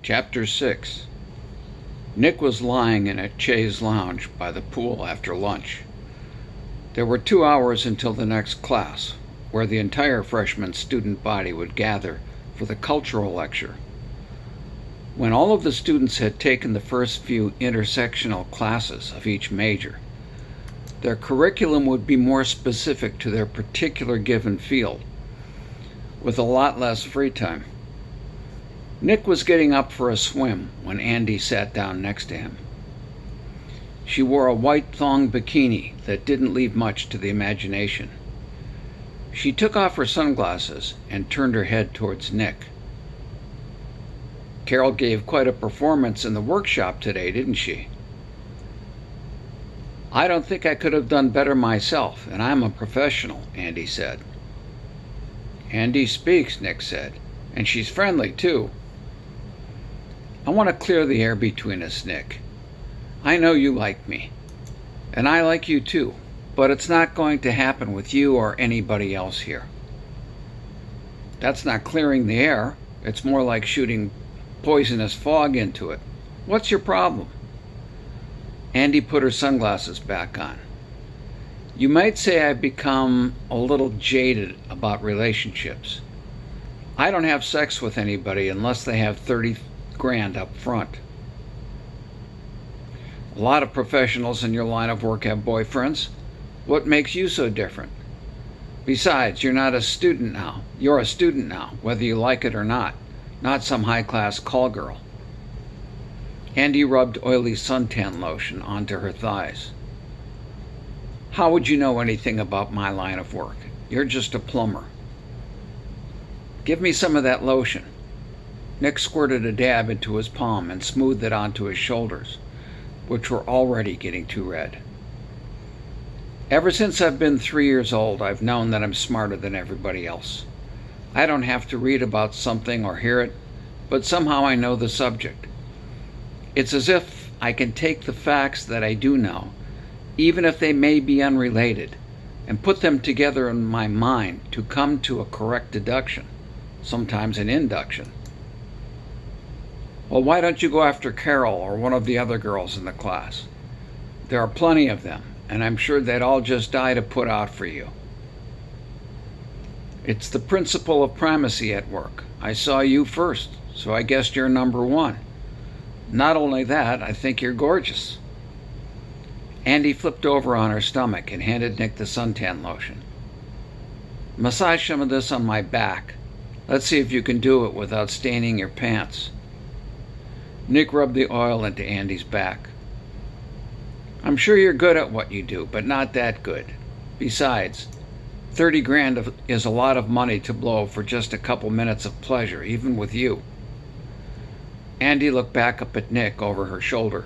Chapter 6. Nick was lying in a chaise lounge by the pool after lunch. There were 2 hours until the next class, where the entire freshman student body would gather for the cultural lecture. When all of the students had taken the first few intersectional classes of each major, their curriculum would be more specific to their particular given field, with a lot less free time. Nick was getting up for a swim when Andy sat down next to him. She wore a white thong bikini that didn't leave much to the imagination. She took off her sunglasses and turned her head towards Nick. "Carol gave quite a performance in the workshop today, didn't she?" "I don't think I could have done better myself, and I'm a professional," Andy said. "Andy speaks," Nick said, "and she's friendly, too." "I want to clear the air between us, Nick. I know you like me, and I like you too, but it's not going to happen with you or anybody else here." "That's not clearing the air. It's more like shooting poisonous fog into it. What's your problem?" Andy put her sunglasses back on. "You might say I've become a little jaded about relationships. I don't have sex with anybody unless they have 30 grand up front. A lot of professionals in your line of work have boyfriends. What makes you so different? Besides, you're not a student now. You're a student now, whether you like it or not some high-class call girl." Andy rubbed oily suntan lotion onto her thighs. "How would you know anything about my line of work? You're just a plumber." "Give me some of that lotion." Nick squirted a dab into his palm and smoothed it onto his shoulders, which were already getting too red. "Ever since I've been 3 years old, I've known that I'm smarter than everybody else. I don't have to read about something or hear it, but somehow I know the subject. It's as if I can take the facts that I do know, even if they may be unrelated, and put them together in my mind to come to a correct deduction, sometimes an induction." "Well, why don't you go after Carol or one of the other girls in the class? There are plenty of them, and I'm sure they'd all just die to put out for you." "It's the principle of primacy at work. I saw you first, so I guessed you're number one. Not only that, I think you're gorgeous." Andy flipped over on her stomach and handed Nick the suntan lotion. "Massage some of this on my back. Let's see if you can do it without staining your pants." Nick rubbed the oil into Andy's back. "I'm sure you're good at what you do, but not that good. Besides, 30 grand is a lot of money to blow for just a couple minutes of pleasure, even with you." Andy looked back up at Nick over her shoulder.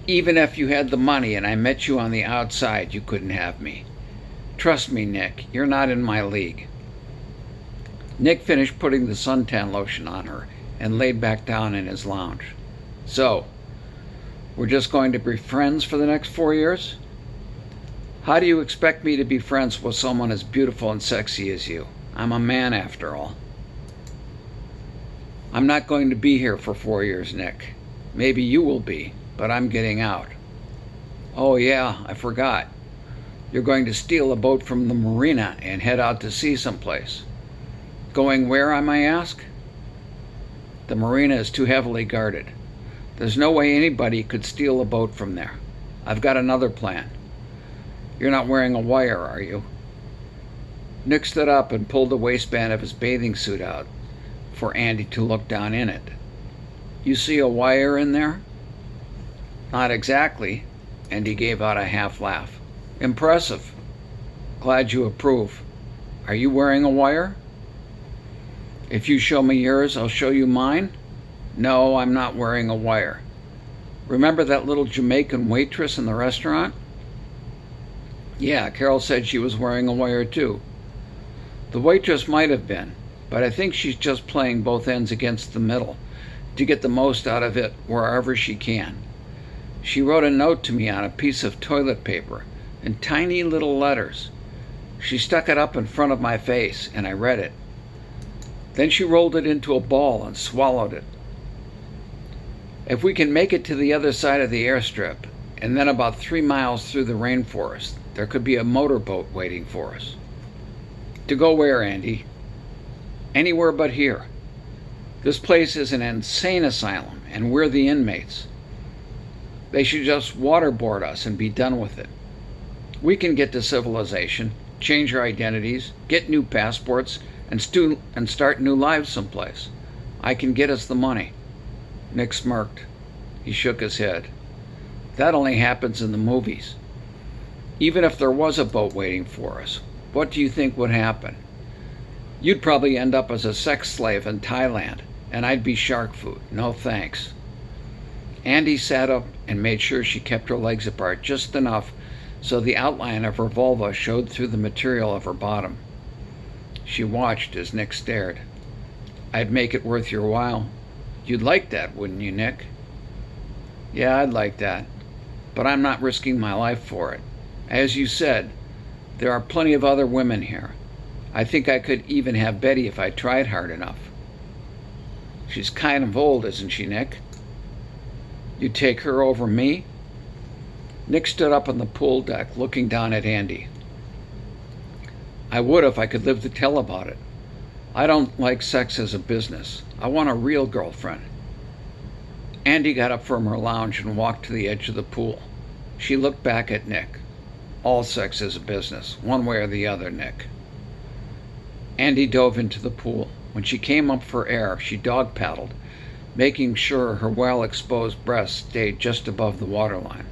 "Even if you had the money and I met you on the outside, you couldn't have me. Trust me, Nick, you're not in my league." Nick finished putting the suntan lotion on her and laid back down in his lounge. "So, we're just going to be friends for the next 4 years? How do you expect me to be friends with someone as beautiful and sexy as you? I'm a man after all." "I'm not going to be here for 4 years, Nick. Maybe you will be, but I'm getting out." "Oh yeah, I forgot. You're going to steal a boat from the marina and head out to sea someplace. Going where, I may ask?" "The marina is too heavily guarded. There's no way anybody could steal a boat from there. I've got another plan. You're not wearing a wire, are you?" Nick stood up and pulled the waistband of his bathing suit out for Andy to look down in it. "You see a wire in there?" "Not exactly," and he gave out a half laugh. "Impressive. Glad you approve. Are you wearing a wire?" "If you show me yours, I'll show you mine." "No, I'm not wearing a wire. Remember that little Jamaican waitress in the restaurant?" "Yeah, Carol said she was wearing a wire too." "The waitress might have been, but I think she's just playing both ends against the middle to get the most out of it wherever she can. She wrote a note to me on a piece of toilet paper in tiny little letters. She stuck it up in front of my face, and I read it. Then she rolled it into a ball and swallowed it. If we can make it to the other side of the airstrip, and then about 3 miles through the rainforest, there could be a motorboat waiting for us. To go where, Andy? Anywhere but here. This place is an insane asylum, and we're the inmates. They should just waterboard us and be done with it. We can get to civilization, change our identities, get new passports, and start new lives someplace. I can get us the money. Nick smirked. He shook his head. That only happens in the movies. Even if there was a boat waiting for us, what do you think would happen? You'd probably end up as a sex slave in Thailand, and I'd be shark food. No thanks. Andy sat up and made sure she kept her legs apart just enough so the outline of her vulva showed through the material of her bottom. She watched as Nick stared. I'd make it worth your while. You'd like that, wouldn't you, Nick? Yeah, I'd like that, but I'm not risking my life for it. As you said, there are plenty of other women here. I think I could even have Betty if I tried hard enough. She's kind of old, isn't she, Nick? You'd take her over me? Nick stood up on the pool deck, looking down at Andy. I would if I could live to tell about it. I don't like sex as a business. I want a real girlfriend. Andy got up from her lounge and walked to the edge of the pool. She looked back at Nick. All sex is a business, one way or the other, Nick. Andy dove into the pool. When she came up for air, she dog paddled, making sure her well-exposed breasts stayed just above the waterline.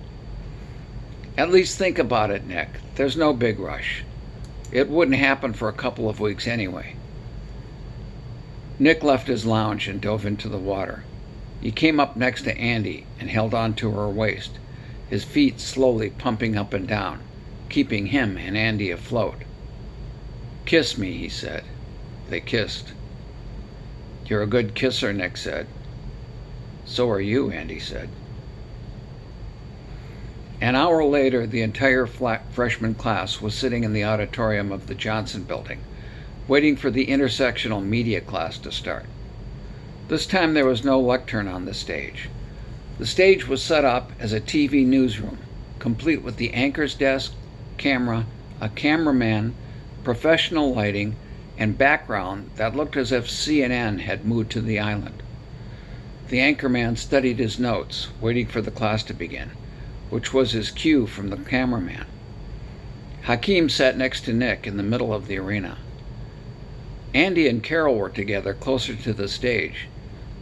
At least think about it, Nick. There's no big rush. It wouldn't happen for a couple of weeks anyway. Nick left his lounge and dove into the water. He came up next to Andy and held on to her waist, his feet slowly pumping up and down, keeping him and Andy afloat. Kiss me, he said. They kissed. You're a good kisser, Nick said. So are you, Andy said. An hour later, the entire freshman class was sitting in the auditorium of the Johnson Building, waiting for the intersectional media class to start. This time there was no lectern on the stage. The stage was set up as a TV newsroom, complete with the anchor's desk, camera, a cameraman, professional lighting, and background that looked as if CNN had moved to the island. The anchorman studied his notes, waiting for the class to begin, which was his cue from the cameraman. Hakeem sat next to Nick in the middle of the arena. Andy and Carol were together closer to the stage,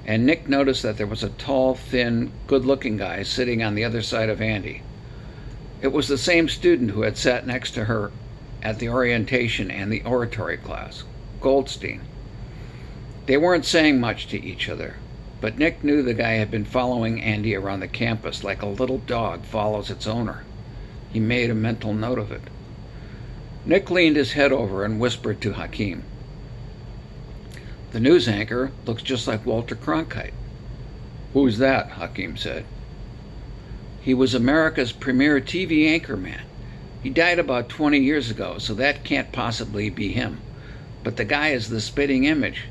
and Nick noticed that there was a tall, thin, good-looking guy sitting on the other side of Andy. It was the same student who had sat next to her at the orientation and the oratory class, Goldstein. They weren't saying much to each other, but Nick knew the guy had been following Andy around the campus like a little dog follows its owner. He made a mental note of it. Nick leaned his head over and whispered to Hakeem. The news anchor looks just like Walter Cronkite. Who's that? Hakeem said. He was America's premier TV anchorman. He died about 20 years ago, so that can't possibly be him. But the guy is the spitting image.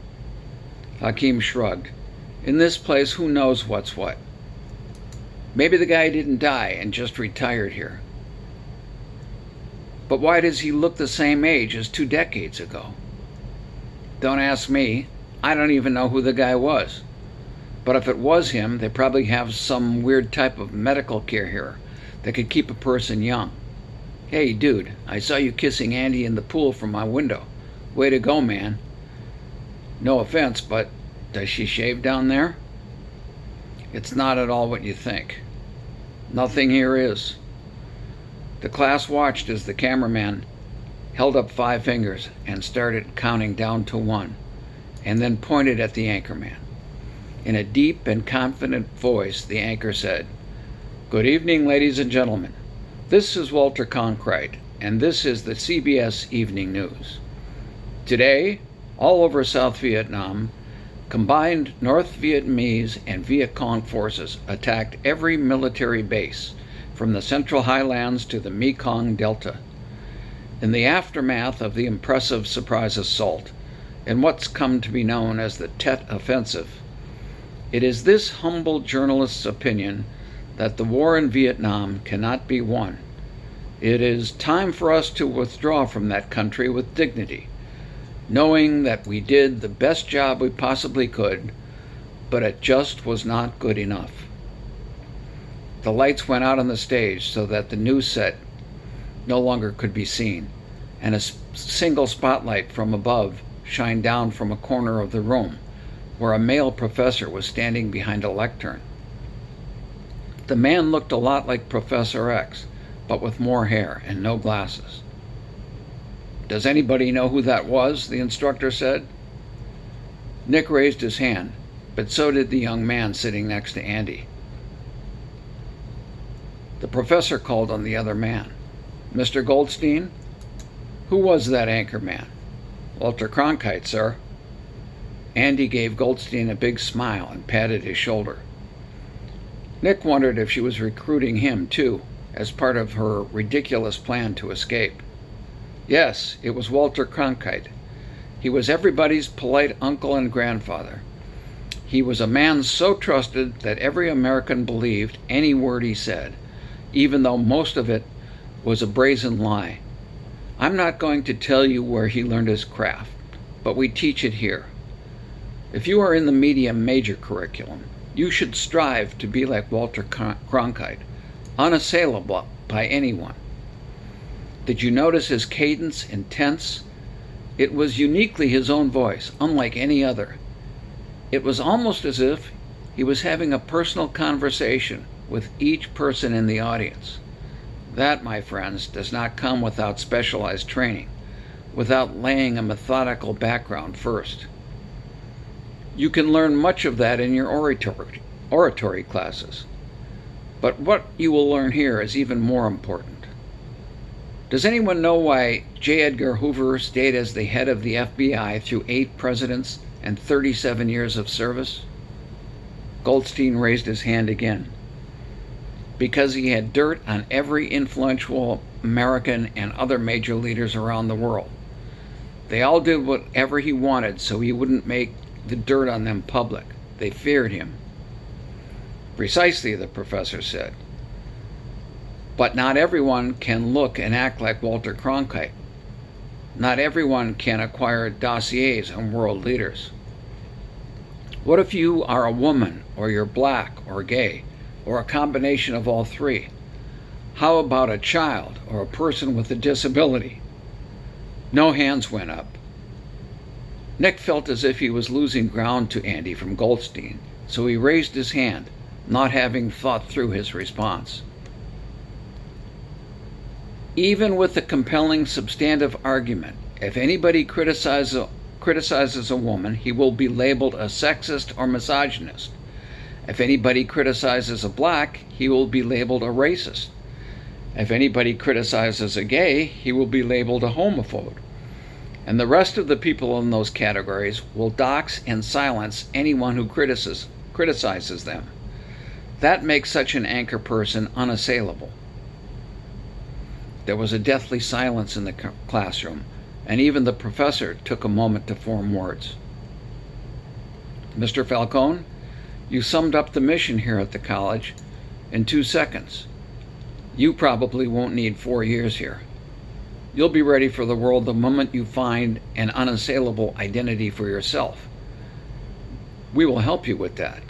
Hakeem shrugged. In this place, who knows what's what? Maybe the guy didn't die and just retired here. But why does he look the same age as 2 decades ago? Don't ask me. I don't even know who the guy was. But if it was him, they probably have some weird type of medical care here that could keep a person young. Hey, dude, I saw you kissing Andy in the pool from my window. Way to go, man. No offense, but does she shave down there? It's not at all what you think. Nothing here is. The class watched as the cameraman held up 5 fingers and started counting down to 1, and then pointed at the anchorman. In a deep and confident voice, the anchor said, Good evening, ladies and gentlemen. This is Walter Cronkite, and this is the CBS Evening News. Today, all over South Vietnam, combined North Vietnamese and Viet Cong forces attacked every military base, from the Central Highlands to the Mekong Delta. In the aftermath of the impressive surprise assault, in what's come to be known as the Tet Offensive, It is this humble journalist's opinion that the war in Vietnam cannot be won. It is time for us to withdraw from that country with dignity, knowing that we did the best job we possibly could, but it just was not good enough. The lights went out on the stage so that the news set no longer could be seen, and a single spotlight from above shined down from a corner of the room, where a male professor was standing behind a lectern. The man looked a lot like Professor X, but with more hair and no glasses. "Does anybody know who that was?" the instructor said. Nick raised his hand, but so did the young man sitting next to Andy. The professor called on the other man. "Mr. Goldstein? Who was that anchor man?" "Walter Cronkite, sir." Andy gave Goldstein a big smile and patted his shoulder. Nick wondered if she was recruiting him, too, as part of her ridiculous plan to escape. Yes, it was Walter Cronkite. He was everybody's polite uncle and grandfather. He was a man so trusted that every American believed any word he said, even though most of it was a brazen lie. I'm not going to tell you where he learned his craft, but we teach it here. If you are in the media major curriculum, you should strive to be like Walter Cronkite, unassailable by anyone. Did you notice his cadence and tense? It was uniquely his own voice, unlike any other. It was almost as if he was having a personal conversation with each person in the audience. That, my friends, does not come without specialized training, without laying a methodical background first. You can learn much of that in your oratory classes. But what you will learn here is even more important. Does anyone know why J. Edgar Hoover stayed as the head of the FBI through 8 presidents and 37 years of service? Goldstein raised his hand again. Because he had dirt on every influential American and other major leaders around the world. They all did whatever he wanted so he wouldn't make the dirt on them public. They feared him. Precisely, the professor said. But not everyone can look and act like Walter Cronkite. Not everyone can acquire dossiers on world leaders. What if you are a woman, or you're black, or gay, or a combination of all three? How about a child, or a person with a disability? No hands went up. Nick felt as if he was losing ground to Andy from Goldstein, so he raised his hand, not having thought through his response. Even with a compelling substantive argument, if anybody criticizes a woman, he will be labeled a sexist or misogynist. If anybody criticizes a black, he will be labeled a racist. If anybody criticizes a gay, he will be labeled a homophobe. And the rest of the people in those categories will dox and silence anyone who criticizes them. That makes such an anchor person unassailable. There was a deathly silence in the classroom, and even the professor took a moment to form words. "Mr. Falcone, you summed up the mission here at the college in 2 seconds. You probably won't need 4 years here. You'll be ready for the world the moment you find an unassailable identity for yourself. We will help you with that."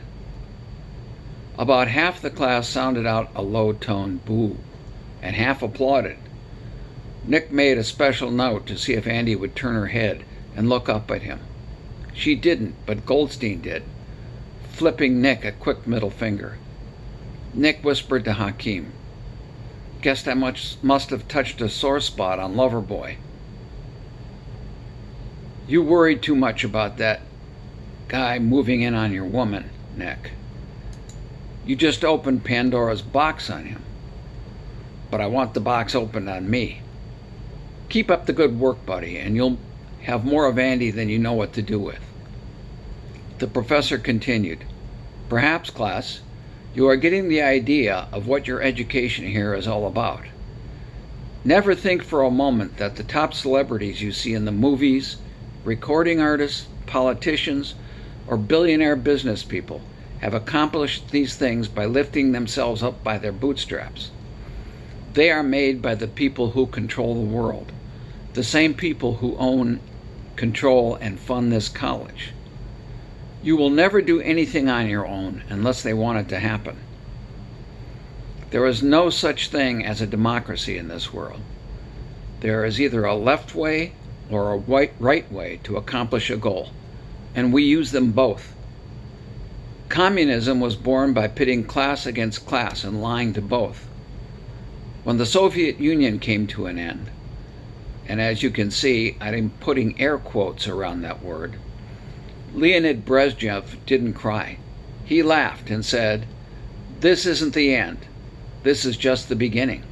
About half the class sounded out a low-toned boo, and half applauded. Nick made a special note to see if Andy would turn her head and look up at him. She didn't, but Goldstein did, flipping Nick a quick middle finger. Nick whispered to Hakeem, "Guess I must have touched a sore spot on Loverboy." "You worried too much about that guy moving in on your woman, Nick. You just opened Pandora's box on him. But I want the box opened on me. Keep up the good work, buddy, and you'll have more of Andy than you know what to do with." The professor continued, "Perhaps, class, you are getting the idea of what your education here is all about. Never think for a moment that the top celebrities you see in the movies, recording artists, politicians, or billionaire business people have accomplished these things by lifting themselves up by their bootstraps. They are made by the people who control the world, the same people who own, control, and fund this college. You will never do anything on your own unless they want it to happen. There is no such thing as a democracy in this world. There is either a left way or a right way to accomplish a goal, and we use them both. Communism was born by pitting class against class and lying to both. When the Soviet Union came to an end, and as you can see, I'm putting air quotes around that word, Leonid Brezhnev didn't cry. He laughed and said, "This isn't the end. This is just the beginning."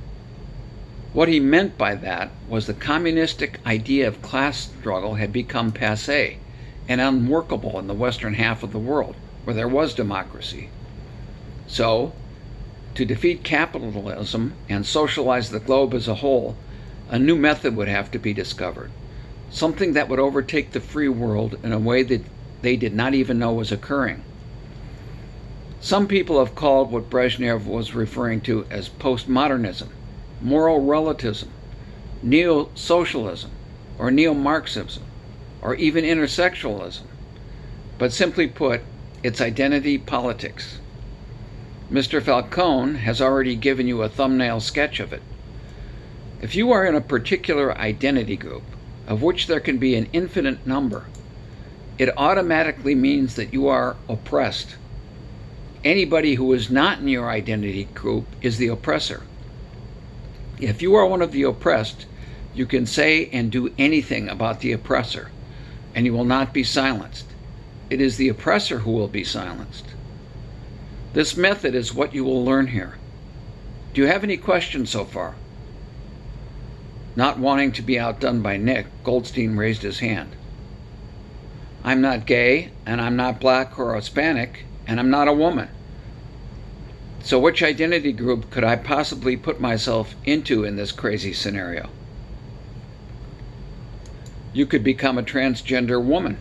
What he meant by that was the communistic idea of class struggle had become passé and unworkable in the western half of the world, where there was democracy. So, to defeat capitalism and socialize the globe as a whole, a new method would have to be discovered, something that would overtake the free world in a way that they did not even know was occurring. Some people have called what Brezhnev was referring to as postmodernism, moral relativism, neo-socialism, or neo-Marxism, or even intersectionalism. But simply put, it's identity politics. Mr. Falcone has already given you a thumbnail sketch of it. If you are in a particular identity group, of which there can be an infinite number, it automatically means that you are oppressed. Anybody who is not in your identity group is the oppressor. If you are one of the oppressed, you can say and do anything about the oppressor, and you will not be silenced. It is the oppressor who will be silenced. This method is what you will learn here. Do you have any questions so far? Not wanting to be outdone by Nick, Goldstein raised his hand. I'm not gay, and I'm not black or Hispanic, and I'm not a woman. So which identity group could I possibly put myself into in this crazy scenario? You could become a transgender woman.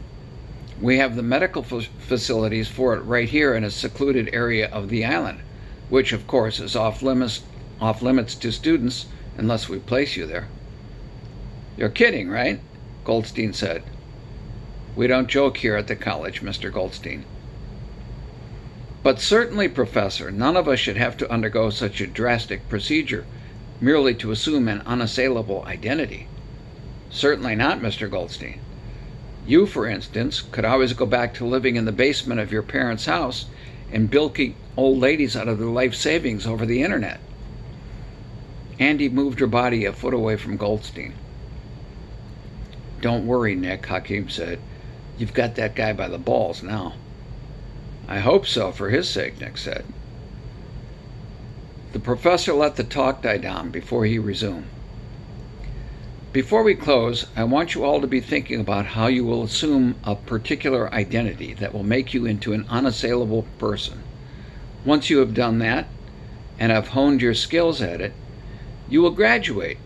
We have the medical facilities for it right here in a secluded area of the island, which of course is off limits to students unless we place you there. You're kidding, right? Goldstein said. We don't joke here at the college, Mr. Goldstein. But certainly, Professor, none of us should have to undergo such a drastic procedure merely to assume an unassailable identity. Certainly not, Mr. Goldstein. You, for instance, could always go back to living in the basement of your parents' house and bilking old ladies out of their life savings over the internet. Andy moved her body a foot away from Goldstein. Don't worry, Nick, Hakim said. You've got that guy by the balls now. I hope so, for his sake, Nick said. The professor let the talk die down before he resumed. Before we close, I want you all to be thinking about how you will assume a particular identity that will make you into an unassailable person. Once you have done that, and have honed your skills at it, you will graduate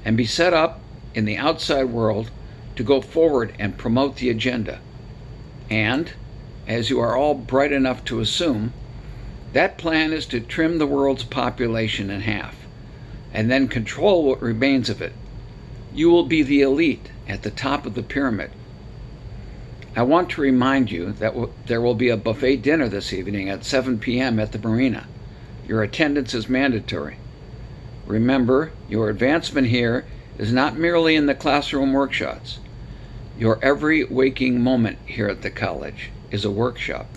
and be set up in the outside world to go forward and promote the agenda. And, as you are all bright enough to assume, that plan is to trim the world's population in half, and then control what remains of it. You will be the elite at the top of the pyramid. I want to remind you that there will be a buffet dinner this evening at 7 p.m. at the marina. Your attendance is mandatory. Remember, your advancement here is not merely in the classroom workshops. Your every waking moment here at the college is a workshop.